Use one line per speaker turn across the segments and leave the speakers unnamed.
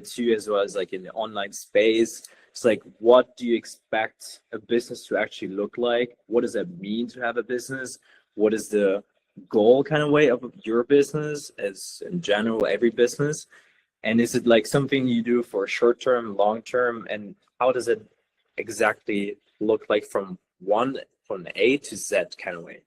too, as well as like in the online space. It's like, what do you expect a business to actually look like? What does that mean to have a business? What is the goal kind of way of your business, as in general, every business? And is it like something you do for short term, long term? And how does it exactly look like from A to Z kind of way?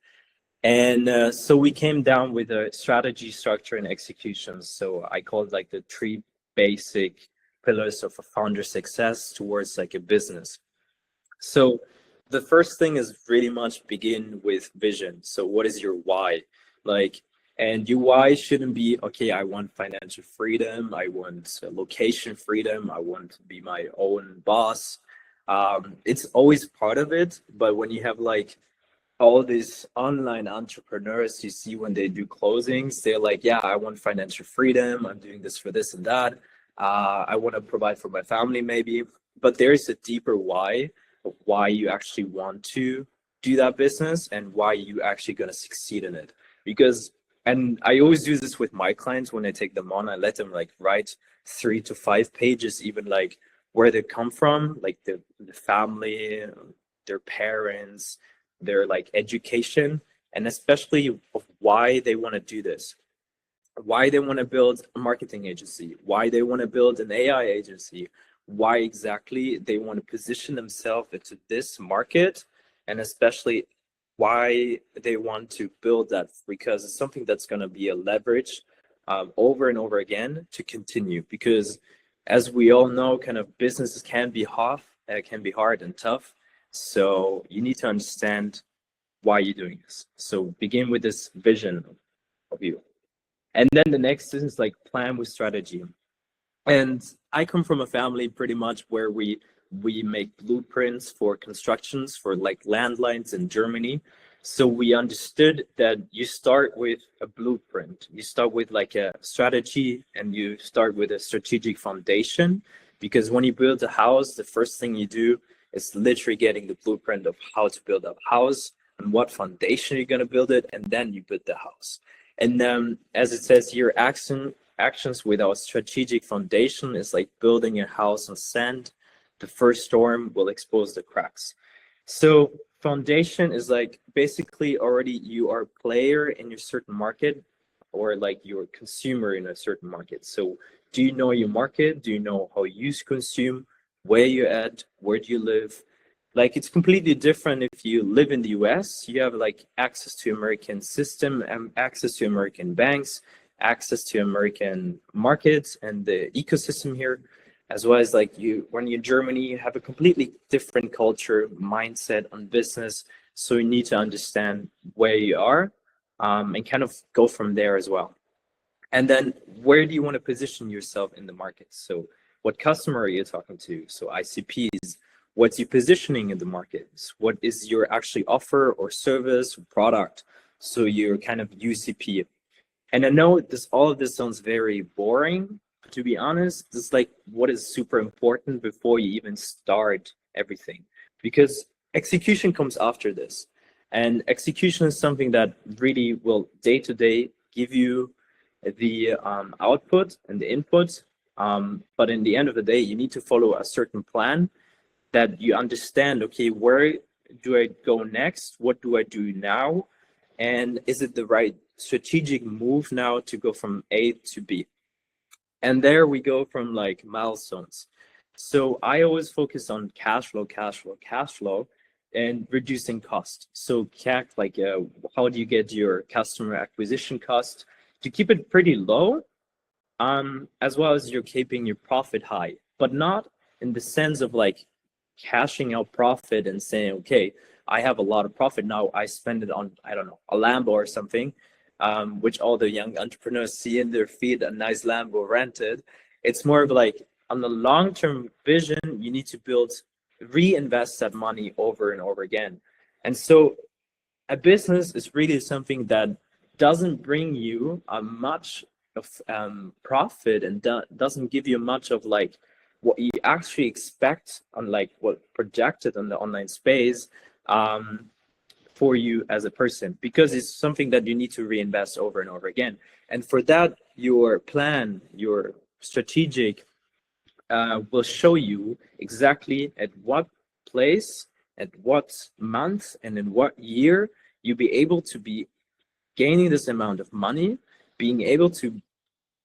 And so we came down with a strategy, structure, and execution. So I call it like the three basic pillars of a founder success towards like a business. So the first thing is really much begin with vision. So what is your why? Like, and your why shouldn't be, okay, I want financial freedom, I want location freedom, I want to be my own boss. It's always part of it, but when you have like all these online entrepreneurs you see when they do closings, they're like, yeah, I want financial freedom, I'm doing this for this and that, I want to provide for my family maybe, but there's a deeper why of why you actually want to do that business and why you actually going to succeed in it. Because, and I always do this with my clients when I take them on, I let them like write 3 to 5 pages, even like where they come from, like the family, their parents, their like education, and especially of why they want to do this, why they want to build a marketing agency, why they want to build an AI agency, why exactly they want to position themselves into this market, and especially why they want to build that, because it's something that's going to be a leverage over and over again to continue. Because as we all know, kind of businesses can be hard and tough. So you need to understand why you're doing this. So begin with this vision of you. And then the next is like plan with strategy. And I come from a family pretty much where we make blueprints for constructions for like landlines in Germany. So we understood that you start with a blueprint, you start with like a strategy, and you start with a strategic foundation. Because when you build a house, the first thing you do is literally getting the blueprint of how to build a house and what foundation you're going to build it, and then you build the house. And then, as it says here, actions without strategic foundation is like building a house on sand. The first storm will expose the cracks. So foundation is like basically already you are a player in your certain market, or like you're a consumer in a certain market. So do you know your market? Do you know how you consume? Where you're at? Where do you live? Like it's completely different if you live in the US, you have like access to American system and access to American banks, access to American markets and the ecosystem here, as well as like when you're in Germany, you have a completely different culture, mindset on business. So you need to understand where you are and kind of go from there as well. And then where do you want to position yourself in the market? So what customer are you talking to? So ICPs, what's your positioning in the markets? What is your actually offer or service or product? So your kind of UCP. And I know all of this sounds very boring, but to be honest, this is like what is super important before you even start everything, because execution comes after this. And execution is something that really will day to day give you the output and the input. But in the end of the day, you need to follow a certain plan that you understand, okay, where do I go next? What do I do now? And is it the right strategic move now to go from A to B? And there we go from like milestones. So I always focus on cash flow, and reducing cost. So CAC, like how do you get your customer acquisition cost to keep it pretty low, as well as you're keeping your profit high, but not in the sense of like cashing out profit and saying, okay, I have a lot of profit now, I spend it on, I don't know, a Lambo or something, which all the young entrepreneurs see in their feed, a nice Lambo rented. It's more of like on the long-term vision, you need to reinvest that money over and over again. And so a business is really something that doesn't bring you much of profit, and doesn't give you much of like what you actually expect on like what projected on the online space for you as a person, because it's something that you need to reinvest over and over again. And for that, your plan, your strategic will show you exactly at what place, at what month, and in what year you'll be able to be gaining this amount of money, being able to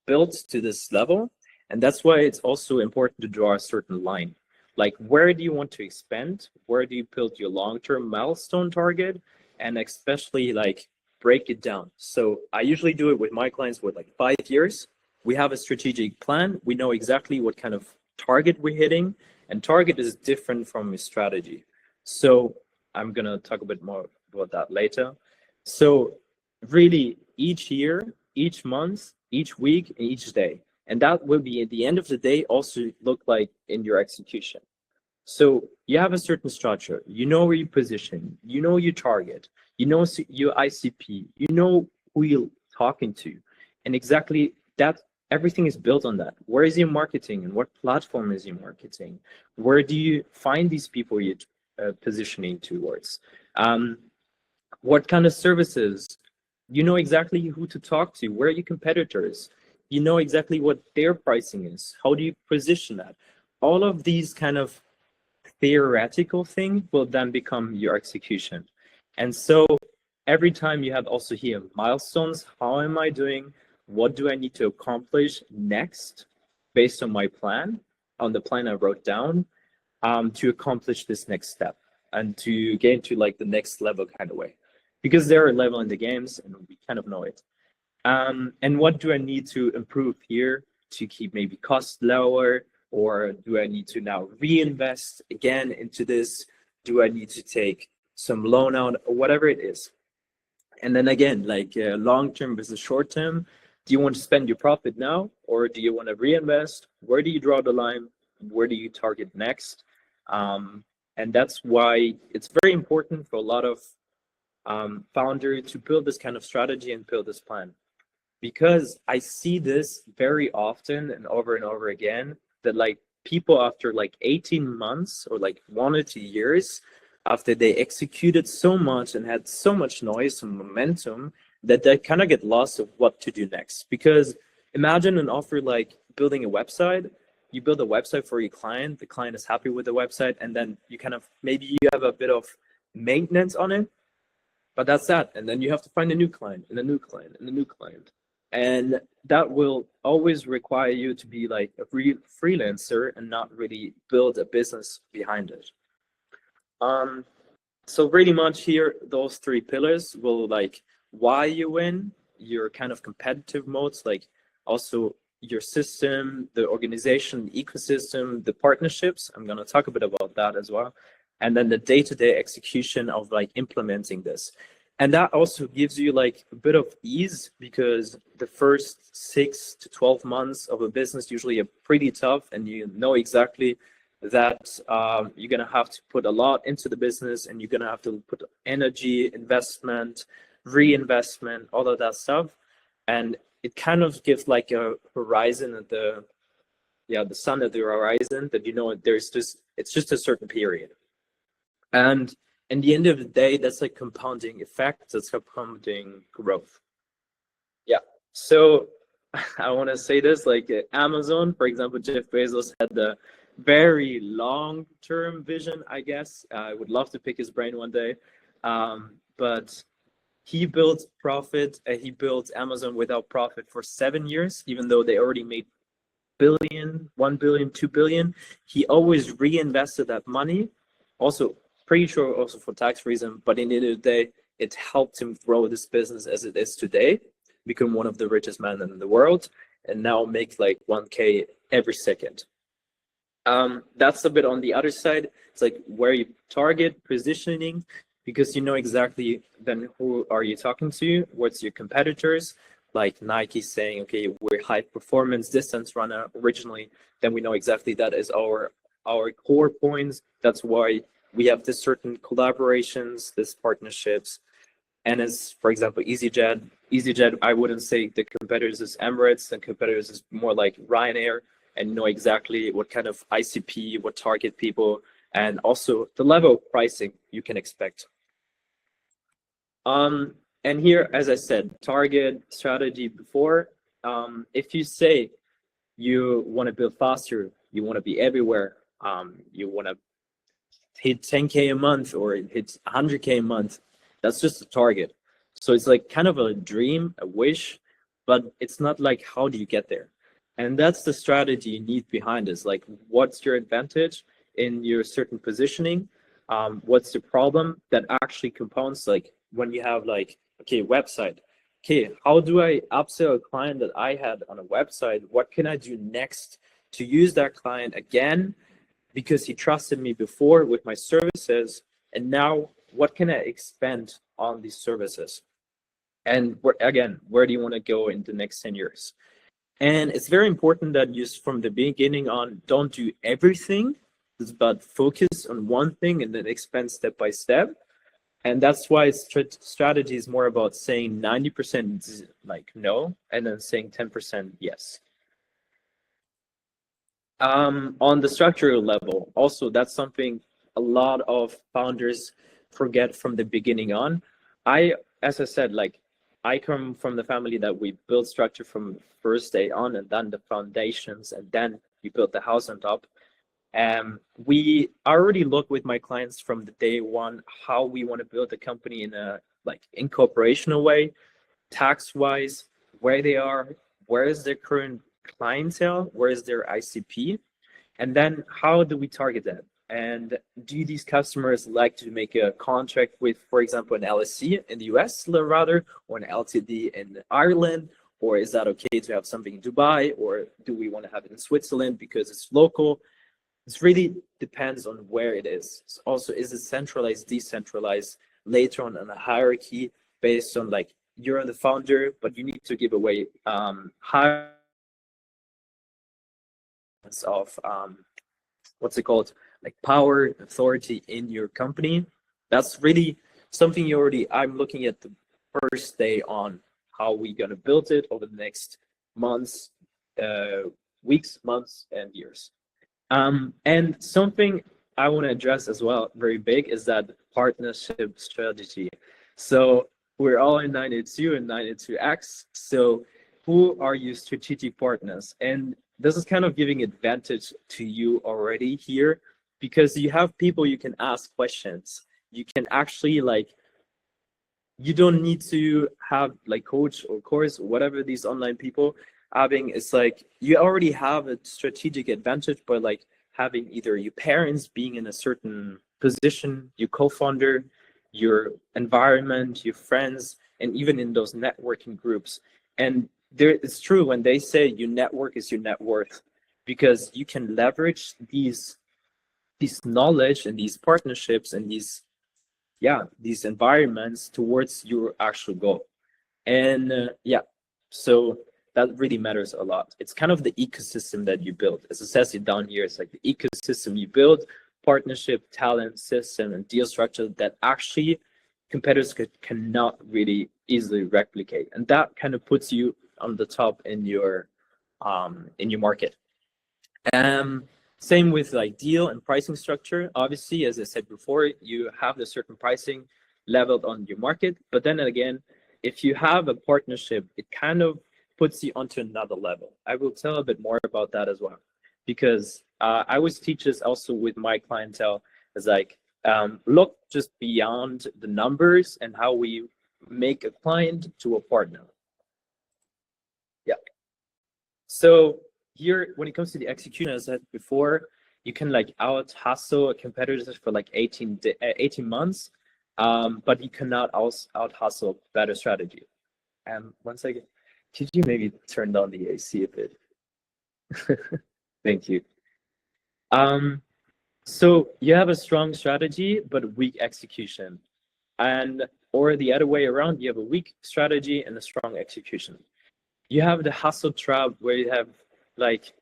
build to this level. And that's why it's also important to draw a certain line. Like, where do you want to expand? Where do you build your long-term milestone target? And especially like break it down. So I usually do it with my clients with like 5 years. We have a strategic plan. We know exactly what kind of target we're hitting, and target is different from a strategy. So I'm gonna talk a bit more about that later. So really, each year, each month, each week, and each day, and that will be at the end of the day also look like in your execution. So you have a certain structure, you know where you position, you know your target, you know your ICP, you know who you're talking to, and exactly that everything is built on that. Where is your marketing and what platform is your marketing? Where do you find these people you're positioning towards? What kind of services? You know exactly who to talk to, where are your competitors? You know exactly what their pricing is. How do you position that? All of these kind of theoretical thing will then become your execution. And so every time you have also here milestones. How am I doing? What do I need to accomplish next based on my plan, on the plan I wrote down, to accomplish this next step and to get into like the next level kind of way, because there are level in the games and we kind of know it. And what do I need to improve here to keep maybe costs lower? Or do I need to now reinvest again into this? Do I need to take some loan out or whatever it is? And then again, like long term versus short term, do you want to spend your profit now or do you want to reinvest? Where do you draw the line? Where do you target next? And that's why it's very important for a lot of founder to build this kind of strategy and build this plan, because I see this very often and over again, that like people after like 18 months or like 1 or 2 years after they executed so much and had so much noise and momentum, that they kind of get lost of what to do next. Because imagine an offer like building a website. You build a website for your client, the client is happy with the website, and then you kind of maybe you have a bit of maintenance on it, but that's that. And then you have to find a new client and a new client and a new client. And that will always require you to be like a freelancer and not really build a business behind it. So pretty much here, those three pillars will like why you win, your kind of competitive modes, like also your system, the organization, the ecosystem, the partnerships. I'm going to talk a bit about that as well. And then the day-to-day execution of like implementing this. And that also gives you like a bit of ease, because the first 6 to 12 months of a business usually are pretty tough, and you know exactly that you're going to have to put a lot into the business, and you're going to have to put energy, investment, reinvestment, all of that stuff. And it kind of gives like a horizon at the sun at the horizon, that you know it's just a certain period. And in the end of the day, that's like compounding effect, that's compounding growth. Yeah. So I want to say this, like Amazon, for example, Jeff Bezos had the very long-term vision, I guess. I would love to pick his brain one day. But he built he built Amazon without profit for 7 years, even though they already made billion, 1 billion, 2 billion. He always reinvested that money. Also, pretty sure also for tax reason, but in the end of the day, it helped him grow this business as it is today, become one of the richest men in the world, and now make like 1K every second. That's a bit on the other side. It's like where you target positioning, because you know exactly then who are you talking to, what's your competitors. Like Nike saying, okay, we're high performance distance runner originally, then we know exactly that is our core points. That's why we have this certain collaborations, this partnerships. And as for example, EasyJet, I wouldn't say the competitors is Emirates, the competitors is more like Ryanair, and know exactly what kind of ICP, what target people, and also the level of pricing you can expect. And here, as I said, target strategy before. If you say you want to build faster, you want to be everywhere. You want to hit 10K a month or hit 100K a month. That's just a target. So it's like kind of a dream, a wish, but it's not like how do you get there? And that's the strategy you need behind this. Like, what's your advantage in your certain positioning? What's the problem that actually compounds? Like when you have like, okay, website. Okay, how do I upsell a client that I had on a website? What can I do next to use that client again because he trusted me before with my services, and now what can I expand on these services? And where do you want to go in the next 10 years? And it's very important that you, from the beginning on, don't do everything, but focus on one thing and then expand step by step. And that's why strategy is more about saying 90% like no, and then saying 10% yes. On the structural level, also, that's something a lot of founders forget from the beginning on. As I said, like, I come from the family that we built structure from first day on, and then the foundations, and then we built the house on top. We already look with my clients from the day one how we want to build the company in a like incorporational way, tax wise, where they are, where is their current clientele, where is their ICP, and then how do we target that? And do these customers like to make a contract with, for example, an LSC in the US rather, or an LTD in Ireland? Or is that okay to have something in Dubai? Or do we want to have it in Switzerland because it's local? It really depends on where it is. So also, is it centralized, decentralized, later on a hierarchy based on like you're the founder, but you need to give away high of what's it called, like power, authority in your company. That's really something I'm looking at the first day on how we gonna build it over the next months, weeks, months, and years. And something I want to address as well, very big, is that partnership strategy. So we're all in 982 and 982X. So who are your strategic partners? And this is kind of giving advantage to you already here, because you have people you can ask questions. You can actually like, you don't need to have like coach or course, whatever these online people having. It's like you already have a strategic advantage by like having either your parents being in a certain position, your co-founder, your environment, your friends, and even in those networking groups. And there, it's true when they say your network is your net worth, because you can leverage these knowledge and these partnerships and these environments towards your actual goal. And so that really matters a lot. It's kind of the ecosystem that you build. As it says it down here, it's like the ecosystem you build, partnership, talent, system, and deal structure that actually competitors cannot really easily replicate. And that kind of puts you on the top in your market. Same with like deal and pricing structure. Obviously, as I said before, you have the certain pricing leveled on your market. But then again, if you have a partnership, it kind of puts you onto another level. I will tell a bit more about that as well, because I always teach this also with my clientele. Is like, look just beyond the numbers and how we make a client to a partner. Yeah. So here, when it comes to the execution, as I said before, you can like out hustle competitors for like 18 months, but you cannot out hustle better strategy. And one second, could you maybe turn down the AC a bit? Thank you. So you have a strong strategy but weak execution, and or the other way around, you have a weak strategy and a strong execution. You have the hustle trap where you have like,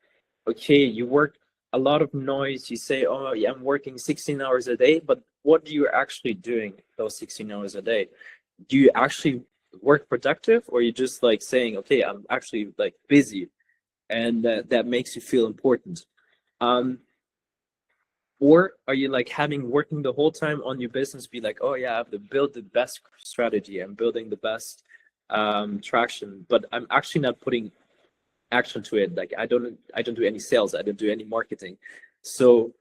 okay, you work a lot of noise. You say, oh yeah, I'm working 16 hours a day, but what do you actually doing those 16 hours a day? Do you actually work productive, or you just like saying, okay, I'm actually like busy, and that makes you feel important? Or are you like having working the whole time on your business, be like, oh yeah, I have to build the best strategy, I'm building the best traction, but I'm actually not putting action to it. Like I don't do any sales, I don't do any marketing. So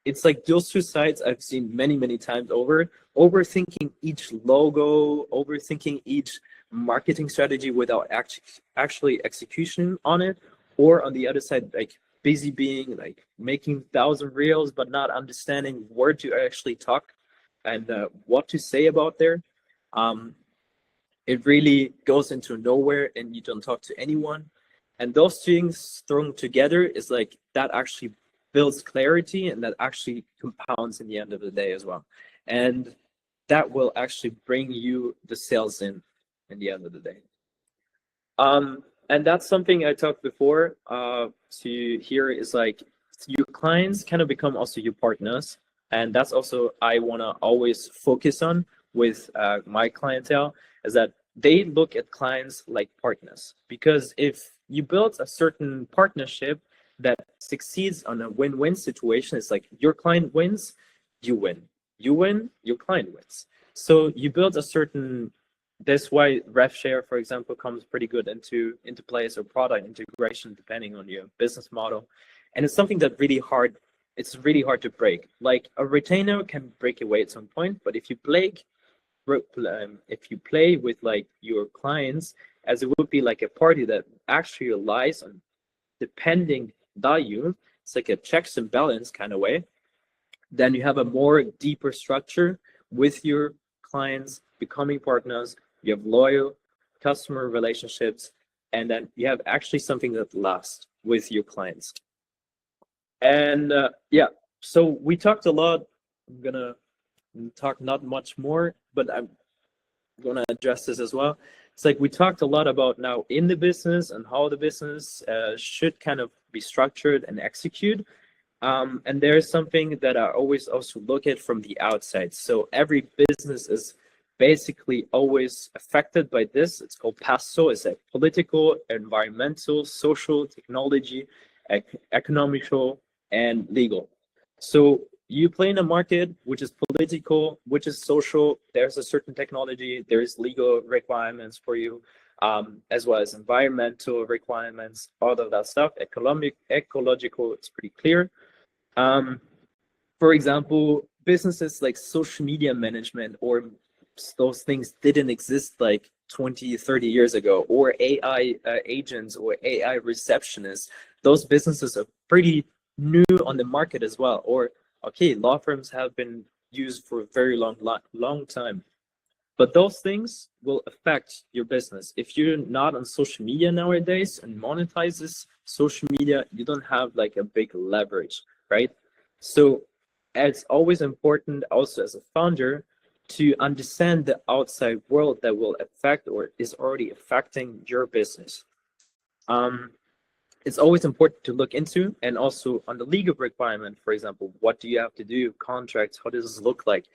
it's like those two sides I've seen many times over. Overthinking each logo, overthinking each marketing strategy without actually execution on it, or on the other side, like busy being like making thousand reels but not understanding where to actually talk and what to say about there. Um, it really goes into nowhere and you don't talk to anyone. And those things thrown together is like that actually builds clarity and that actually compounds in the end of the day as well. And that will actually bring you the sales in the end of the day. And that's something I talked before to here is like your clients kind of become also your partners. And that's also I want to always focus on with my clientele is that they look at clients like partners. Because if you build a certain partnership that succeeds on a win-win situation, it's like your client wins, you win. You win, your client wins. So you build a certain, that's why rev share, for example, comes pretty good into place, or product integration, depending on your business model. And it's something that it's really hard to break. Like a retainer can break away at some point, but if you play with like your clients as it would be like a party that actually relies on depending value, it's like a checks and balance kind of way, then you have a more deeper structure with your clients becoming partners. You have loyal customer relationships, and then you have actually something that lasts with your clients. And yeah, so we talked a lot. I'm gonna talk not much more, but I'm gonna address this as well. It's like we talked a lot about now in the business and how the business should kind of be structured and execute. And there's something that I always also look at from the outside. So every business is basically always affected by this. It's called PASO. It's like political, environmental, social, technology, economical, and legal. So you play in a market which is political, which is social. There's a certain technology. There's legal requirements for you, as well as environmental requirements, all of that stuff. Ecological, it's pretty clear. For example, businesses like social media management or those things didn't exist like 20, 30 years ago, or AI agents or AI receptionists. Those businesses are pretty new on the market as well. Or, okay, law firms have been used for a very long time. But those things will affect your business. If you're not on social media nowadays and monetizes social media, you don't have like a big leverage, right? So it's always important also as a founder to understand the outside world that will affect or is already affecting your business. It's always important to look into, and also on the legal requirement, for example, what do you have to do, contracts, how does this look like?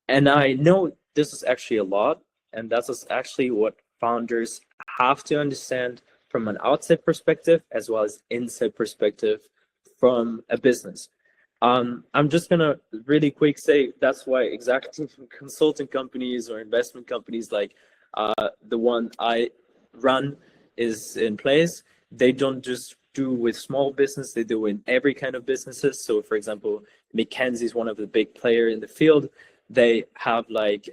And I know this is actually a lot, and that's actually what founders have to understand from an outside perspective as well as inside perspective from a business. I'm just gonna really quick say that's why executive consulting companies or investment companies like the one I run is in place. They don't just do with small business; they do in every kind of businesses. So, for example, McKinsey is one of the big players in the field. They have like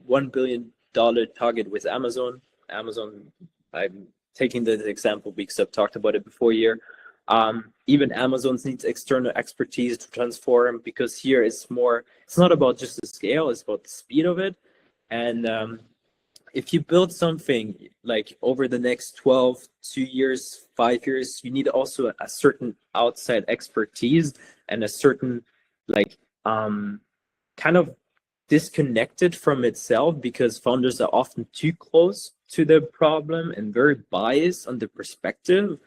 $1 billion target with Amazon. Amazon, I'm taking the example because I've talked about it before here. Even Amazon needs external expertise to transform, because here it's not about just the scale, it's about the speed of it. And if you build something like over the next 12, 2 years, 5 years, you need also a certain outside expertise and a certain like kind of disconnected from itself, because founders are often too close to the problem and very biased on the perspective.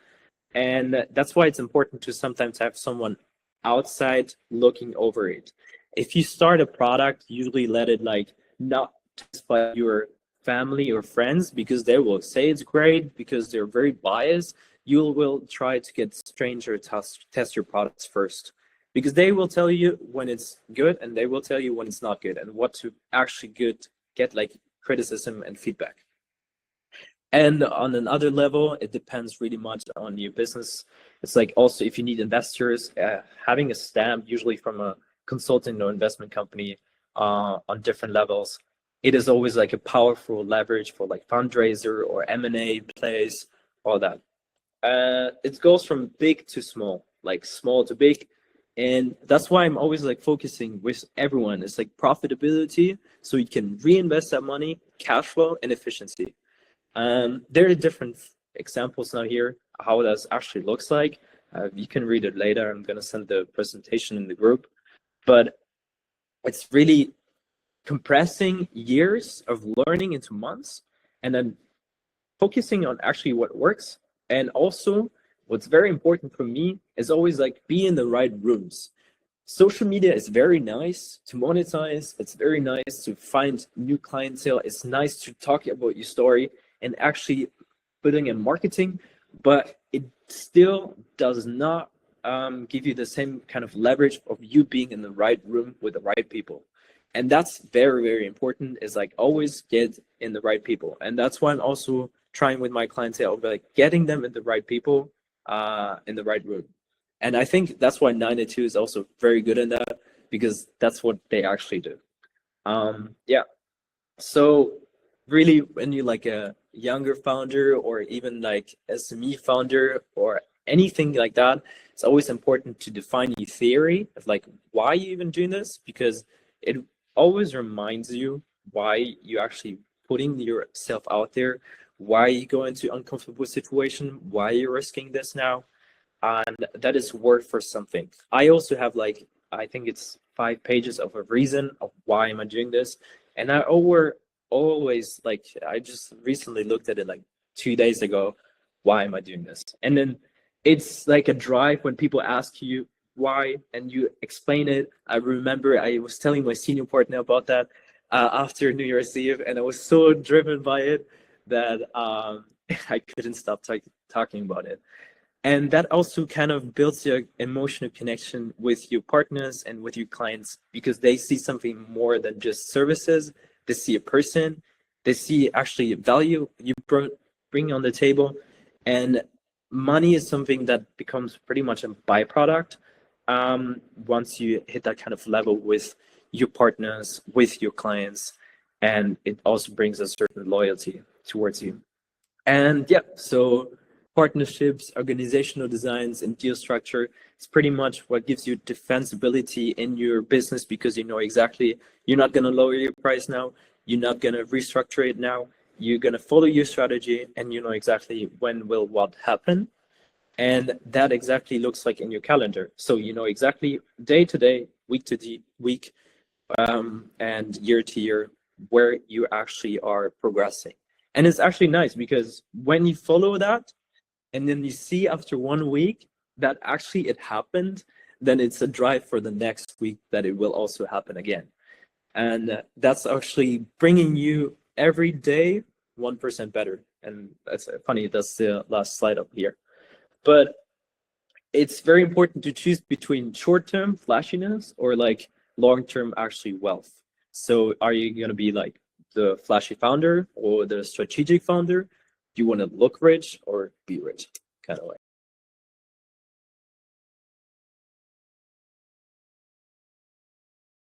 And that's why it's important to sometimes have someone outside looking over it. If you start a product, usually let it like not just by your family or friends, because they will say it's great because they're very biased. You will try to get stranger test your products first, because they will tell you when it's good and they will tell you when it's not good, and what to actually get like criticism and feedback. And on another level, it depends really much on your business. It's like also if you need investors, having a stamp, usually from a consulting or investment company, on different levels, it is always like a powerful leverage for like fundraiser or M&A plays, all that. It goes from big to small, like small to big. And that's why I'm always like focusing with everyone. It's like profitability, so you can reinvest that money, cash flow, and efficiency. There are different examples now here, how that actually looks like. You can read it later. I'm going to send the presentation in the group. But it's really compressing years of learning into months and then focusing on actually what works. And also, what's very important for me is always like be in the right rooms. Social media is very nice to monetize. It's very nice to find new clientele. It's nice to talk about your story and actually putting in marketing, but it still does not give you the same kind of leverage of you being in the right room with the right people. And that's very, very important, is like always get in the right people. And that's why I'm also trying with my clientele, like getting them in the right people, in the right room. And I think that's why 92 is also very good in that, because that's what they actually do. Yeah. So really, when you like a younger founder or even like SME founder or anything like that, it's always important to define your theory of like why you even doing this, because it always reminds you why you actually putting yourself out there, why you go into uncomfortable situation, why you're risking this now, and that is worth for something. I also have like, I think it's 5 pages of a reason of why am I doing this. And I always like, I just recently looked at it like 2 days ago, why am I doing this? And then it's like a drive when people ask you why and you explain it. I remember I was telling my senior partner about that after New Year's Eve, and I was so driven by it that I couldn't stop talking about it. And that also kind of builds your emotional connection with your partners and with your clients, because they see something more than just services. They see a person, they see actually value you bring on the table. And money is something that becomes pretty much a byproduct once you hit that kind of level with your partners, with your clients. And it also brings a certain loyalty towards you. And yeah, so partnerships, organizational designs, and deal structure is pretty much what gives you defensibility in your business, because you know exactly you're not going to lower your price now, you're not going to restructure it now, you're going to follow your strategy, and you know exactly when will what happen. And that exactly looks like in your calendar. So you know exactly day to day, week to week, and year to year where you actually are progressing. And it's actually nice because when you follow that and then you see after 1 week that actually it happened, then it's a drive for the next week that it will also happen again. And that's actually bringing you every day 1% better. And that's funny, that's the last slide up here. But it's very important to choose between short-term flashiness or like long-term actually wealth. So are you going to be like the flashy founder or the strategic founder? Do you want to look rich or be rich, kind of way?